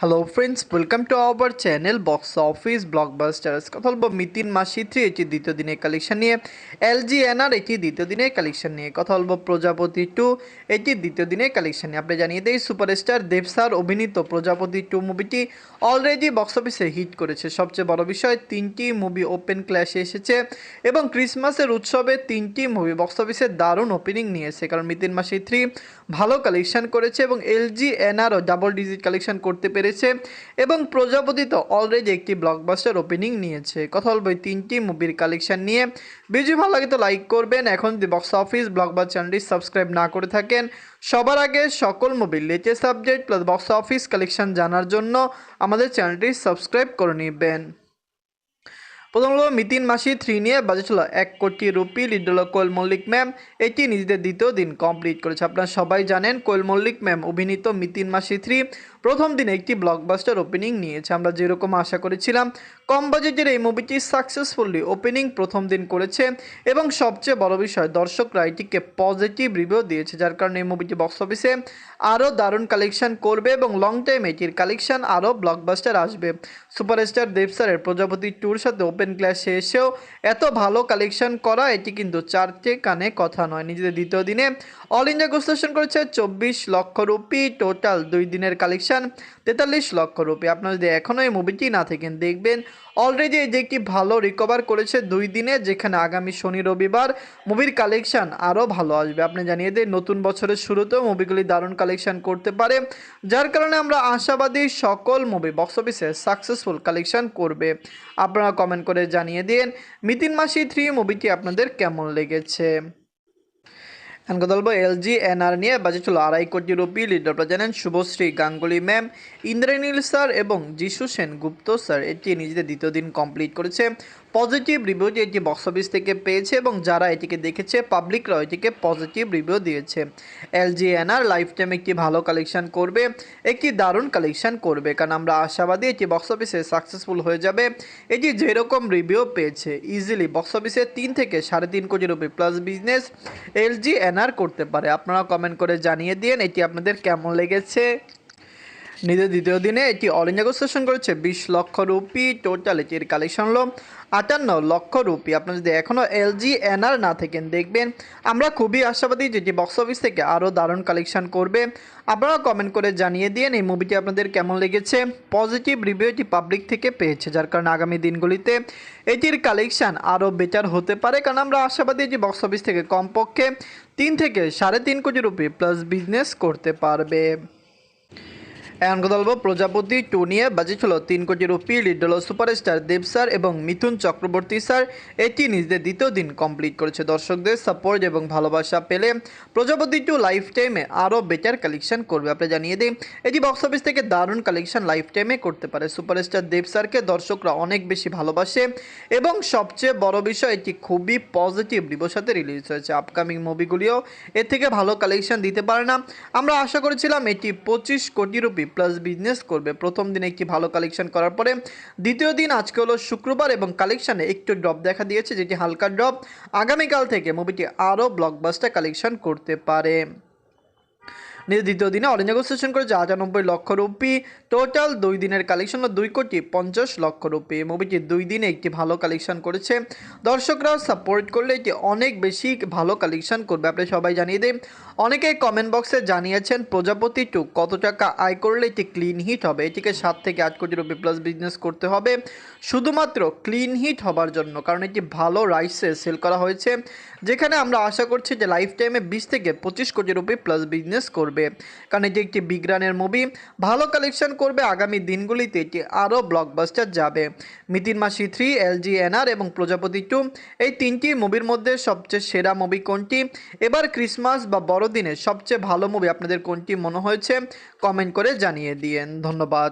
Hello friends, welcome to our channel box office blockbusters. কথা বলবো মিতিন মাসি 3 এটি দ্বিতীয় দিনের কালেকশন নিয়ে, LGNR এটি দ্বিতীয় দিনের কালেকশন নিয়ে, কথা বলবো প্রজাপতি 2 এটি দ্বিতীয় দিনের কালেকশন নিয়ে। আপনি জানিয়ে দেই সুপারস্টার দেব স্যার অভিনীত প্রজাপতি 2 মুভিটি অলরেডি বক্স অফিসে হিট করেছে। সবচেয়ে বড় বিষয়, 3টি মুভি ওপেন ক্ল্যাশে এসেছে এবং ক্রিসমাসের উৎসবে 3টি মুভি বক্স অফিসে দারুণ ওপেনিং নিয়েছে। কারণ মিতিন মাসি 3 ভালো কালেকশন করেছে এবং LGNRও ডাবল ডিজিট কালেকশন করতে পেরেছে এবং প্রজাপতি তো অলরেডি একটি ব্লকবাস্টার ওপেনিং নিয়েছে। কথা বলবো এই 3টি মুভির কালেকশন নিয়ে। ভিডিও ভালো লাগে তো লাইক করবেন। এখন যদি বক্স অফিস ব্লকবাস্টার চ্যানেলটি সাবস্ক্রাইব না করে থাকেন, সবার আগে সকল মুভির latest update plus box office collection জানার জন্য আমাদের চ্যানেলটি সাবস্ক্রাইব করে নেবেন। প্রথম হলো মিতিন মাসি 3 নিয়ে বাজেট ছিল 1 কোটি রুপি। লিড হলো কোয়েল মল্লিক ম্যাম, এটি নিজেদের দ্বিতীয় দিন কমপ্লিট করেছে। আপনারা সবাই জানেন কোয়েল মল্লিক ম্যাম অভিনীত মিতিন মাসি 3 প্রথম দিনে একটি ব্লকবাস্টার ওপেনিং নিয়েছে। আমরা যেরকম আশা করেছিলাম কম বাজেটের এই মুভিটি সাকসেসফুলি ওপেনিং প্রথম দিন করেছে এবং সবচেয়ে বড় বিষয় দর্শকরা এটিকে পজিটিভ রিভিউ দিয়েছে, যার কারণে এই মুভিটি বক্স অফিসে আরও দারুণ কালেকশন করবে এবং লং টাইম এটির কালেকশন আরও ব্লকবাস্টার আসবে। সুপারস্টার দেব স্যারের প্রজাপতি 2-র সাথে ওপেন ক্লাসে এসেও এত ভালো কালেকশন করা এটি কিন্তু চারটে কানে কথা নয়। নিজেদের দ্বিতীয় দিনে অল ইন্ডিয়া গোস্টেশন করেছে 24 লক্ষ রুপি। টোটাল 2 দিনের কালেকশন 43 লক্ষ রুপি। আপনারা যদি এখনও এই মুভিটি না থাকেন দেখবেন অলরেডি এই যে একটি ভালো রিকভার করেছে 2 দিনে, যেখানে আগামী শনি রবিবার মুভির কালেকশন আরও ভালো আসবে। আপনি জানিয়ে দেন নতুন বছরের শুরুতেও মুভিগুলি দারুণ কালেকশন করতে পারে, যার কারণে আমরা আশাবাদী সকল মুভি বক্স অফিসে সাকসেসফুল কালেকশন করবে। আপনারা কমেন্ট করে জানিয়ে দিন মিতিন মাসি 3 মুভিটি আপনাদের কেমন লেগেছে। এখন কথা বলবো LGNR নিয়ে। বাজেট ছিল 2.5 কোটি রুপি। লিডার আপনারা জানেন শুভশ্রী গাঙ্গুলি ম্যাম, ইন্দ্রনীল স্যার এবং যিশু সেনগুপ্ত স্যার। এটি নিজেদের দ্বিতীয় দিন কমপ্লিট করেছে। পজিটিভ রিভিউটি এটি বক্স অফিস থেকে পেয়েছে এবং যারা এটিকে দেখেছে পাবলিকরা এটিকে পজিটিভ রিভিউ দিয়েছে। LGNR লাইফ টাইম একটি ভালো কালেকশন করবে, একটি দারুণ কালেকশন করবে, কারণ আমরা আশাবাদী এটি বক্স অফিসে সাকসেসফুল হয়ে যাবে। এটি যেরকম রিভিউ পেয়েছে ইজিলি বক্স অফিসে 3 থেকে 3.5 কোটি রুপি প্লাস বিজনেস LGNR করতে পারে। আপনারা কমেন্ট করে জানিয়ে দিন এটি আপনাদের কেমন লেগেছে। নিজের দ্বিতীয় দিনে এটি অল ইন্ডিয়া গোস্টেশন করেছে 20 লক্ষ রুপি। টোটাল এটির কালেকশন হলো 58 লক্ষ রুপি। আপনারা যদি এখনও LGNR না থাকেন দেখবেন আমরা খুবই আশাবাদী যেটি বক্স অফিস থেকে আরও দারুণ কালেকশন করবে। আপনারা কমেন্ট করে জানিয়ে দিন এই মুভিটি আপনাদের কেমন লেগেছে। পজিটিভ রিভিউ এটি পাবলিক থেকে পেয়েছে, যার কারণে আগামী দিনগুলিতে এটির কালেকশন আরও বেটার হতে পারে, কারণ আমরা আশাবাদী যে বক্স অফিস থেকে কমপক্ষে 3 থেকে 3.5 কোটি রুপি প্লাস বিজনেস করতে পারবে। এখন কথা বলবো প্রজাপতি 2 নিয়ে। বাজেট হলো 3 কোটি রুপি। লিড হলো সুপারস্টার দেব স্যার এবং মিথুন চক্রবর্তী স্যার। এটি নিজেদের দ্বিতীয় দিন কমপ্লিট করেছে। দর্শকদের সাপোর্ট এবং ভালোবাসা পেলে প্রজাপতি 2 লাইফ টাইমে আরও বেটার কালেকশন করবে। আপনি জানিয়ে দিন এটি বক্স অফিস থেকে দারুণ কালেকশন লাইফ টাইমে করতে পারে। সুপারস্টার দেব স্যারকে দর্শকরা অনেক বেশি ভালোবাসে এবং সবচেয়ে বড় বিষয় এটি খুবই পজিটিভ রিভিউর সাথে রিলিজ হয়েছে। আপকামিং মুভিগুলিও এর থেকে ভালো কালেকশন দিতে পারে না। আমরা আশা করেছিলাম এটি 25 কোটি রুপি প্লাস বিজনেস করবে। প্রথম দিনে একটি ভালো কালেকশন করার পরে দ্বিতীয় দিন আজকে হলো শুক্রবার এবং কালেকশনে একটু ড্রপ দেখা দিয়েছে, যেটি হালকা ড্রপ। আগামীকাল থেকে মুভিটি আরও ব্লকবাস্টার কালেকশন করতে পারে। নিজের দ্বিতীয় দিনে অল ইন্ডিয়া গোস্টেশন করেছে 95 লক্ষ রুপি। টোটাল 2 দিনের কালেকশন হলো 2 কোটি 50 লক্ষ রুপি। মুভিটি 2 দিনে একটি ভালো কালেকশন করেছে। দর্শকরা সাপোর্ট করলে এটি অনেক বেশি ভালো কালেকশন করবে। আপনি সবাই জানিয়ে দিন অনেকেই কমেন্ট বক্সে জানিয়েছেন প্রজাপতি 2 কত টাকা আয় করলে এটি ক্লিন হিট হবে। এটিকে 7 থেকে 8 কোটি রুপি প্লাস বিজনেস করতে হবে শুধুমাত্র ক্লিন হিট হবার জন্য, কারণ এটি ভালো রাইসে সেল করা হয়েছে, যেখানে আমরা আশা করছি যে লাইফ টাইমে 20 থেকে 25 কোটি রুপি প্লাস বিজনেস করবে, কারণ এটি একটি বিগ রানের মুভি। ভালো কালেকশন করবে। আগামী দিনগুলিতে এটি আরও ব্লকবাস্টার যাবে। মিতিন মাসি 3, LGNR এবং প্রজাপতি 2 এই 3টি মুভির মধ্যে সবচেয়ে সেরা মুভি কোনটি? এবার ক্রিসমাস বা বড়দিনে সবচেয়ে ভালো মুভি আপনাদের কোনটি মনে হয়েছে? কমেন্ট করে জানিয়ে দিয়েন। ধন্যবাদ।